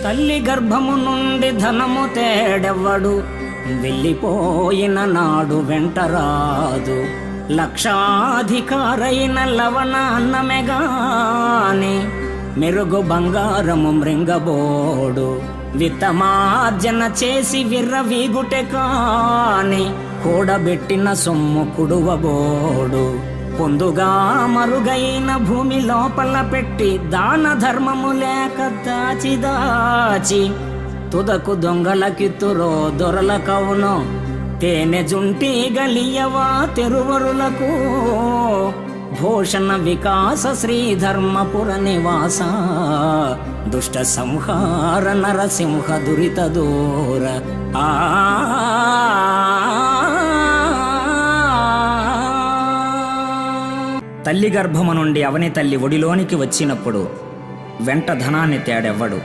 తల్లి గర్భము నుండి ధనము తేడెవ్వడు, వెళ్ళిపోయిన నాడు వెంటరాదు. లక్షాధికారైన లవణ అన్నమెగాని, మెరుగు బంగారము మృంగబోడు. విత్తమార్జన చేసి విర్రవీగుటె కాని, కూడబెట్టిన సొమ్ము కుడువబోడు. పొందుగా మరుగైన భూమి లోపల పెట్టి, దాన ధర్మము లేక దాచి దాచి, తుదకు దొంగలకిత్తురో దొరలకవును. తేనె జుంటి గలియవా తెరువరులకు, భూషణ వికాస శ్రీధర్మపుర నివాస. దుష్ట సంహార నరసింహ దురిత దూర. తల్లి గర్భము నుండి అవని తల్లి ఒడిలోనికి వచ్చినప్పుడు వెంట ధనాన్ని తేడెవ్వడు.